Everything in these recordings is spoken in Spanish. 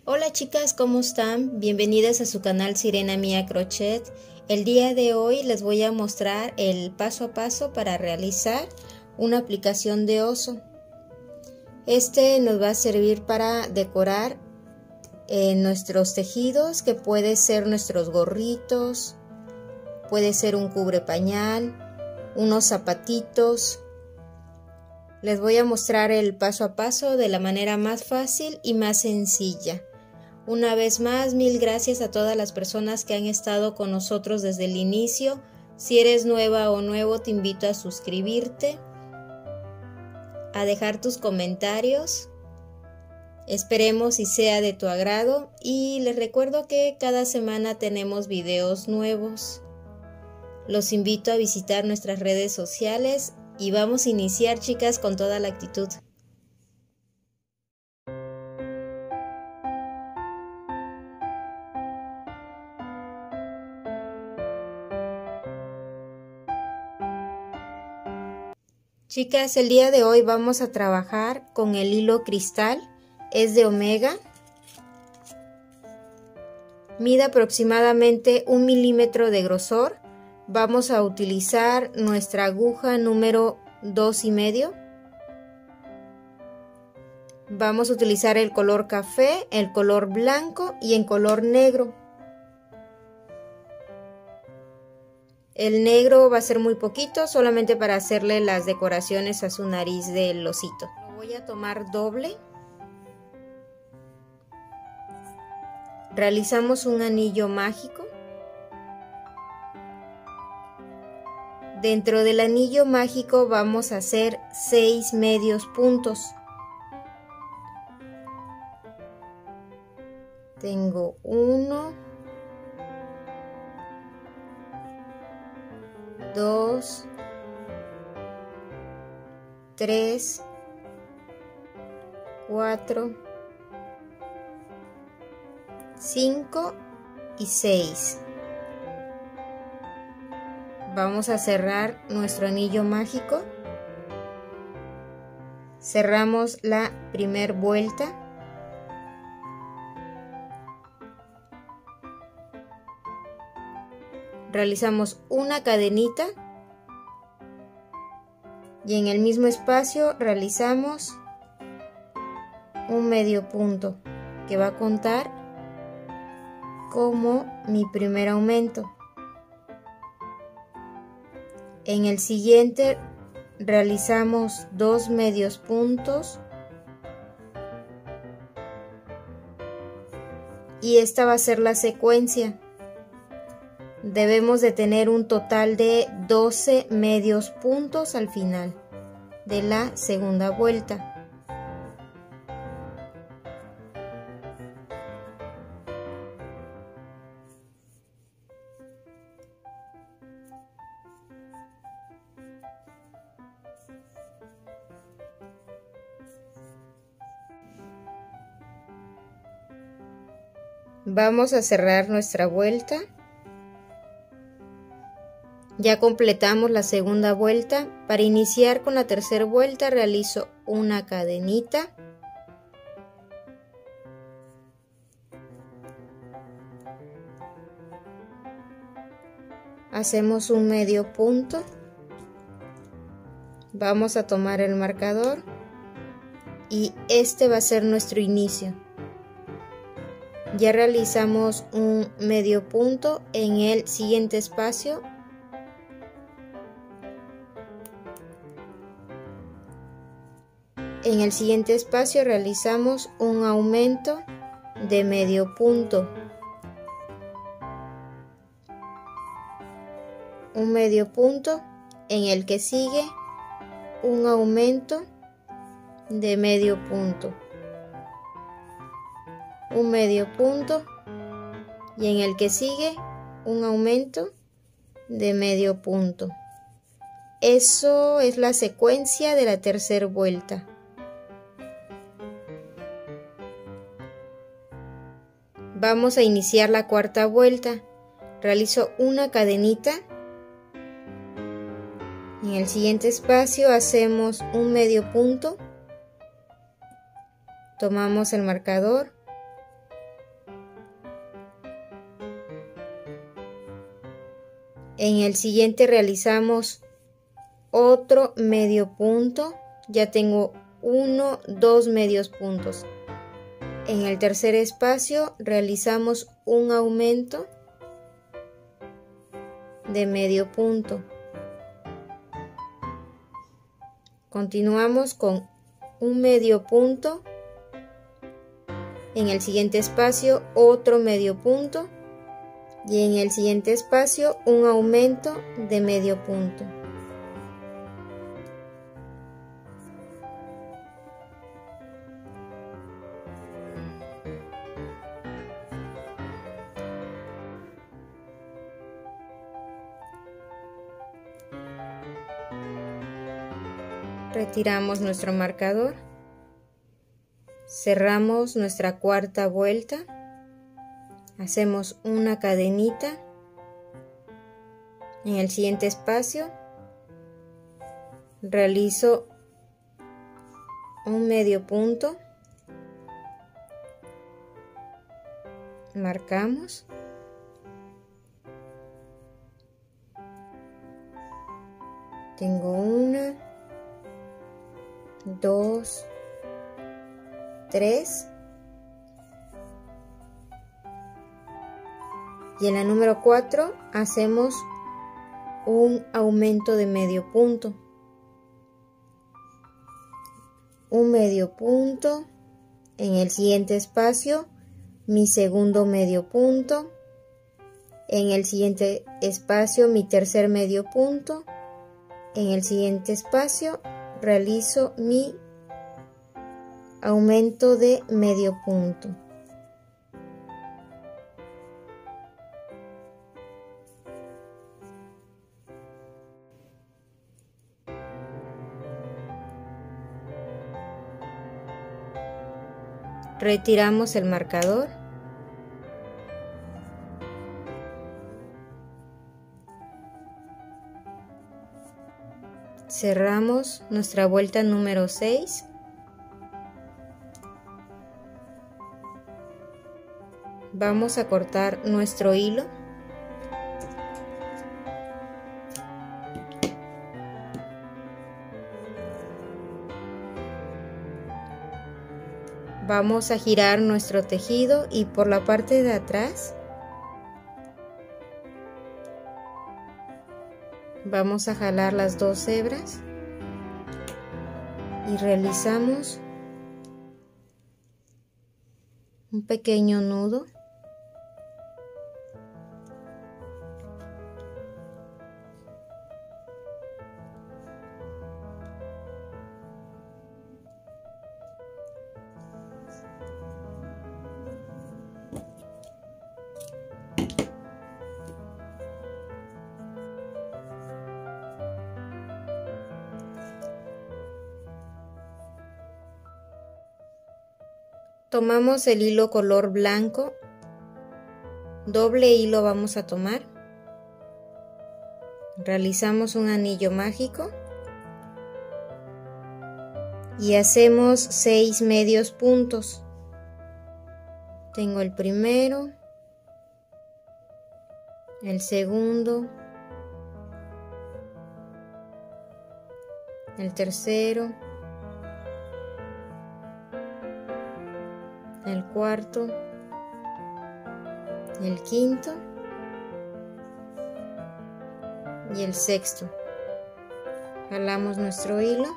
Hola chicas, ¿cómo están? Bienvenidas a su canal Sirena Mía Crochet. El día de hoy les voy a mostrar el paso a paso para realizar una aplicación de oso. Este nos va a servir para decorar nuestros tejidos, que puede ser nuestros gorritos, puede ser un cubre pañal, unos zapatitos. Les voy a mostrar el paso a paso de la manera más fácil y más sencilla. Una vez más, mil gracias a todas las personas que han estado con nosotros desde el inicio. Si eres nueva o nuevo, te invito a suscribirte, a dejar tus comentarios. Esperemos y sea de tu agrado. Y les recuerdo que cada semana tenemos videos nuevos. Los invito a visitar nuestras redes sociales y vamos a iniciar, chicas, con toda la actitud. Chicas, el día de hoy vamos a trabajar con el hilo cristal, es de Omega. Mide aproximadamente 1 milímetro de grosor. Vamos a utilizar nuestra aguja número 2,5. Vamos a utilizar el color café, el color blanco y en color negro. El negro va a ser muy poquito, solamente para hacerle las decoraciones a su nariz del osito. Lo voy a tomar doble. Realizamos un anillo mágico. Dentro del anillo mágico vamos a hacer 6 medios puntos. Tengo 1, 2, 3, 4, 5 y 6. Vamos a cerrar nuestro anillo mágico. Cerramos la primera vuelta. Realizamos una cadenita y en el mismo espacio realizamos un medio punto que va a contar como mi primer aumento. En el siguiente realizamos 2 medios puntos y esta va a ser la secuencia. Debemos de tener un total de 12 medios puntos al final de la segunda vuelta. Vamos a cerrar nuestra vuelta. Ya completamos la segunda vuelta. Para iniciar con la tercera vuelta realizo una cadenita. Hacemos un medio punto. Vamos a tomar el marcador y este va a ser nuestro inicio. Ya realizamos un medio punto en el siguiente espacio. En el siguiente espacio realizamos un aumento de medio punto. Un medio punto en el que sigue un aumento de medio punto. Un medio punto y en el que sigue un aumento de medio punto. Eso es la secuencia de la tercera vuelta. Vamos a iniciar la cuarta vuelta. Realizo una cadenita. En el siguiente espacio hacemos un medio punto. Tomamos el marcador En el siguiente realizamos otro medio punto. Ya tengo 2 medios puntos. En el tercer espacio realizamos un aumento de medio punto. Continuamos con un medio punto. En el siguiente espacio otro medio punto. Y en el siguiente espacio un aumento de medio punto. Retiramos nuestro marcador, cerramos nuestra cuarta vuelta, hacemos una cadenita. En el siguiente espacio realizo un medio punto, marcamos, tengo 1, 2, 3 y en la número 4 hacemos un aumento de medio punto, un medio punto. En el siguiente espacio mi segundo medio punto, en el siguiente espacio mi tercer medio punto, en el siguiente espacio realizo mi aumento de medio punto. Retiramos el marcador. Cerramos nuestra vuelta número 6. Vamos a cortar nuestro hilo. Vamos a girar nuestro tejido y por la parte de atrás vamos a jalar las 2 hebras y realizamos un pequeño nudo. Tomamos el hilo color blanco, doble hilo vamos a tomar, realizamos un anillo mágico y hacemos 6 medios puntos. Tengo el primero, el segundo, el tercero, el cuarto, el quinto y el sexto. Jalamos nuestro hilo,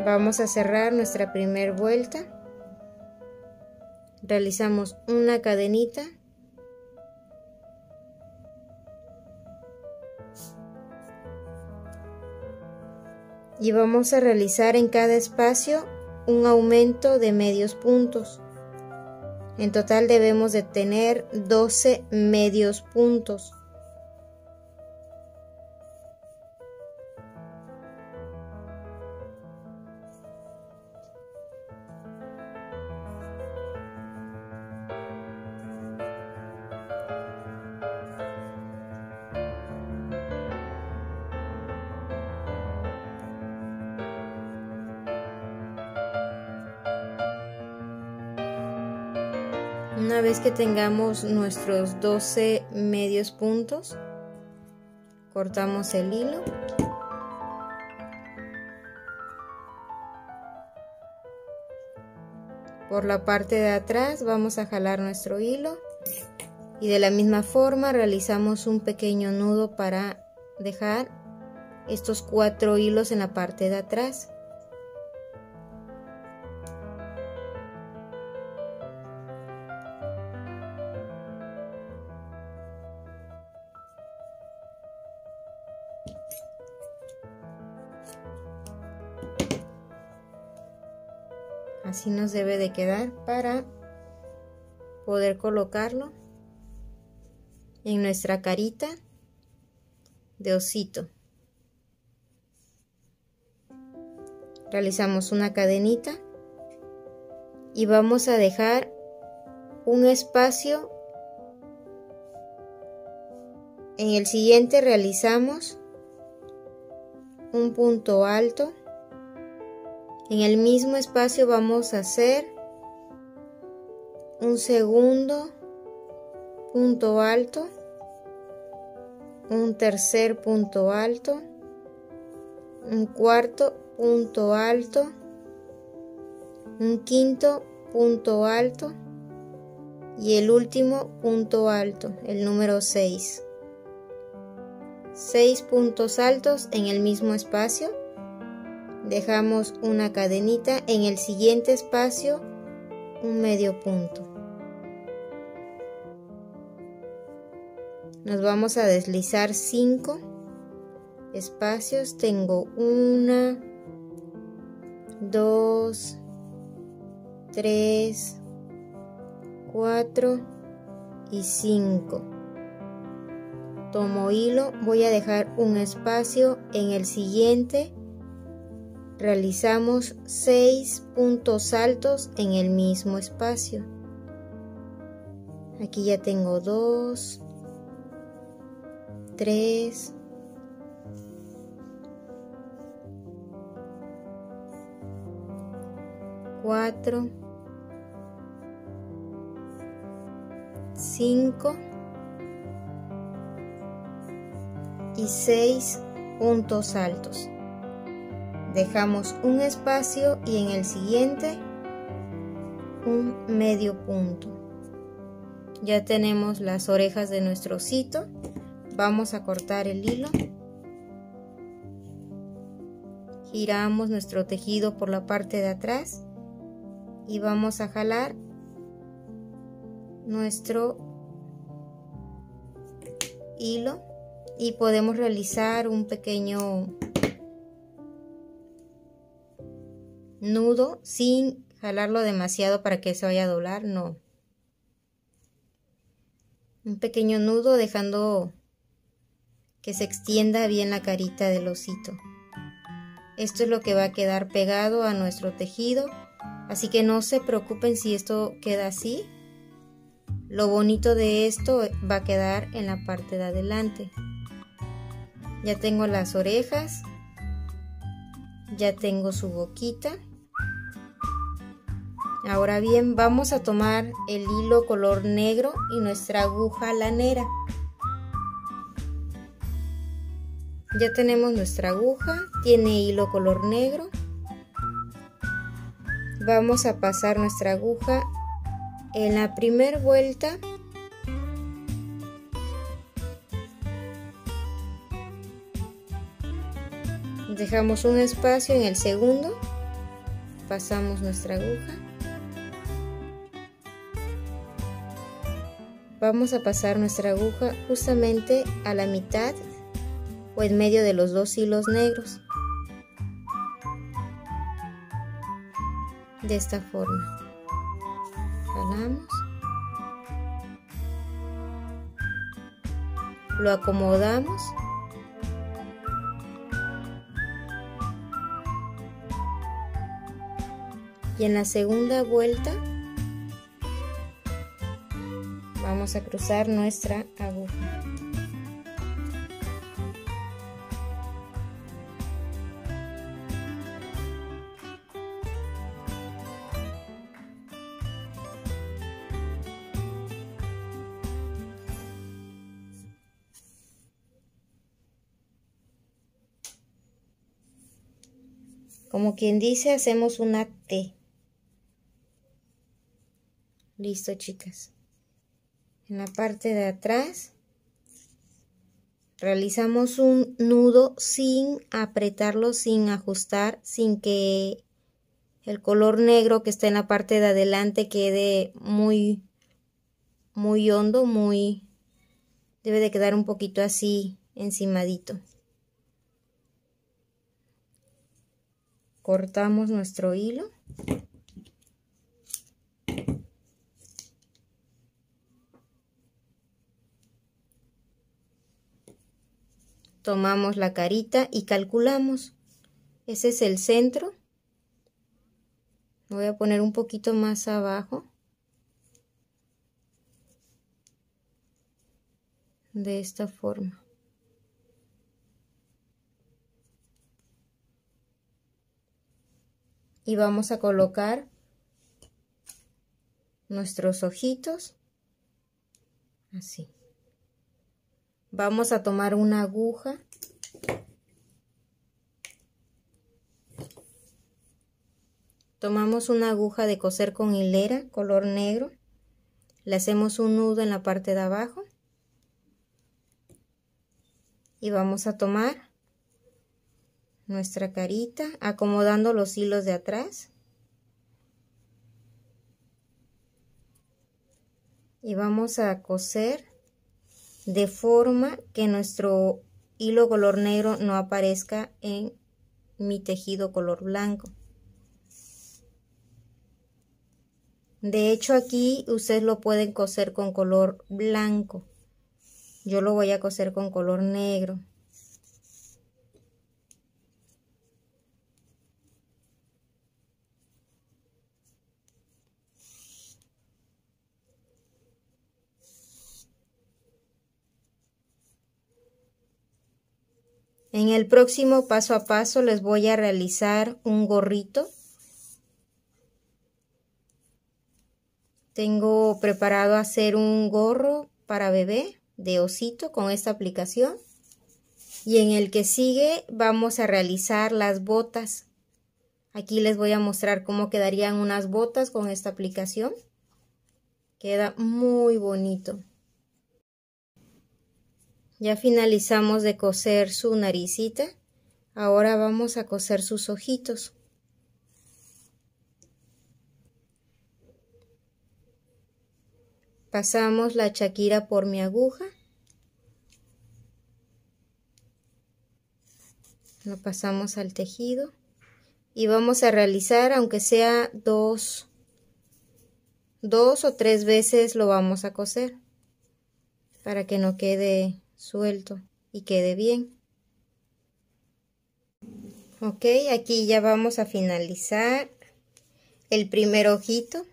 vamos a cerrar nuestra primera vuelta, realizamos una cadenita y vamos a realizar en cada espacio un aumento de medios puntos. En total debemos de tener 12 medios puntos. Una vez que tengamos nuestros 12 medios puntos, Cortamos el hilo. Por la parte de atrás vamos a jalar nuestro hilo y de la misma forma realizamos un pequeño nudo para dejar estos 4 hilos en la parte de atrás. Así nos debe de quedar para poder colocarlo en nuestra carita de osito. Realizamos una cadenita y vamos a dejar un espacio. En el siguiente realizamos un punto alto. En el mismo espacio vamos a hacer un segundo punto alto, un tercer punto alto, un cuarto punto alto, un quinto punto alto y el último punto alto, el número 6. 6 puntos altos en el mismo espacio. Dejamos una cadenita, en el siguiente espacio un medio punto. Nos vamos a deslizar 5 espacios. Tengo 1, 2, 3, 4 y 5. Tomo hilo, voy a dejar un espacio, en el siguiente realizamos 6 puntos altos en el mismo espacio. Aquí ya tengo 2, 3, 4, 5 y 6 puntos altos. Dejamos un espacio y en el siguiente un medio punto. Ya tenemos las orejas de nuestro osito. Vamos a cortar el hilo. Giramos nuestro tejido por la parte de atrás y vamos a jalar nuestro hilo y podemos realizar un pequeño nudo sin jalarlo demasiado para que se vaya a doblar, no. Un pequeño nudo dejando que se extienda bien la carita del osito. Esto es lo que va a quedar pegado a nuestro tejido, así que no se preocupen si esto queda así. Lo bonito de esto va a quedar en la parte de adelante. Ya tengo las orejas, ya tengo su boquita. Ahora bien, vamos a tomar el hilo color negro y nuestra aguja lanera. Ya tenemos nuestra aguja, tiene hilo color negro. Vamos a pasar nuestra aguja en la primera vuelta. Dejamos un espacio en el segundo. Pasamos nuestra aguja. Vamos a pasar nuestra aguja justamente a la mitad o en medio de los 2 hilos negros. De esta forma. Jalamos. Lo acomodamos. Y en la segunda vuelta vamos a cruzar nuestra aguja. Como quien dice, hacemos una T. Listo, chicas. En la parte de atrás realizamos un nudo sin apretarlo, sin ajustar, sin que el color negro que está en la parte de adelante quede muy hondo, debe de quedar un poquito así encimadito. Cortamos nuestro hilo. Tomamos la carita y calculamos. Ese es el centro. Lo voy a poner un poquito más abajo. De esta forma. Y vamos a colocar nuestros ojitos. Así. Vamos a tomar una aguja. Tomamos una aguja de coser con hilera, color negro. Le hacemos un nudo en la parte de abajo. Y vamos a tomar nuestra carita, acomodando los hilos de atrás. Y vamos a coser de forma que nuestro hilo color negro no aparezca en mi tejido color blanco. De hecho, aquí ustedes lo pueden coser con color blanco. Yo lo voy a coser con color negro. En el próximo paso a paso les voy a realizar un gorrito. Tengo preparado hacer un gorro para bebé de osito con esta aplicación. Y en el que sigue vamos a realizar las botas. Aquí les voy a mostrar cómo quedarían unas botas con esta aplicación. Queda muy bonito. Ya finalizamos de coser su naricita. Ahora vamos a coser sus ojitos. Pasamos la Shakira por mi aguja. Lo pasamos al tejido. Y vamos a realizar, aunque sea dos o tres veces lo vamos a coser. Para que no quede suelto y quede bien. Ok, aquí ya vamos a finalizar el primer ojito.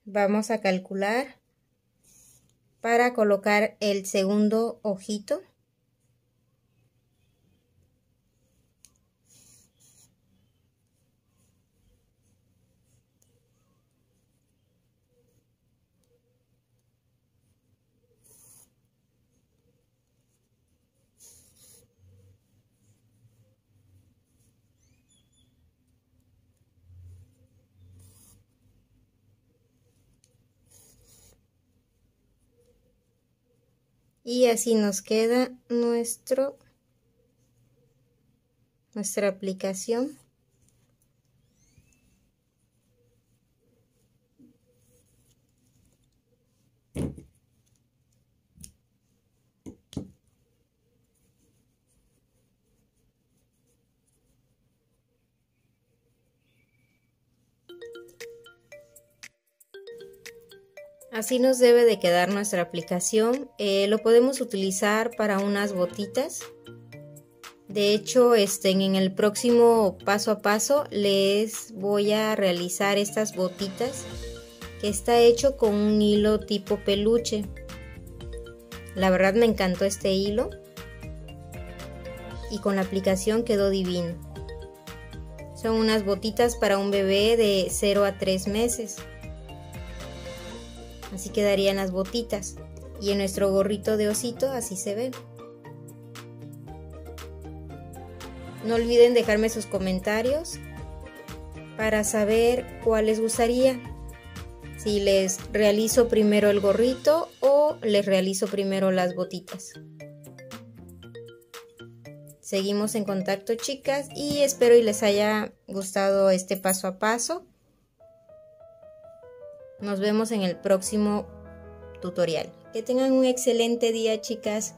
Vamos a calcular para colocar el segundo ojito. Y así nos queda nuestra aplicación. Así nos debe de quedar nuestra aplicación. Lo podemos utilizar para unas botitas. De hecho, en el próximo paso a paso les voy a realizar estas botitas que está hecho con un hilo tipo peluche. La verdad me encantó este hilo y con la aplicación quedó divino. Son unas botitas para un bebé de 0 a 3 meses. Así quedarían las botitas. Y en nuestro gorrito de osito así se ve. No olviden dejarme sus comentarios para saber cuál les gustaría. Si les realizo primero el gorrito o les realizo primero las botitas. Seguimos en contacto, chicas, y espero y les haya gustado este paso a paso. Nos vemos en el próximo tutorial. Que tengan un excelente día, chicas.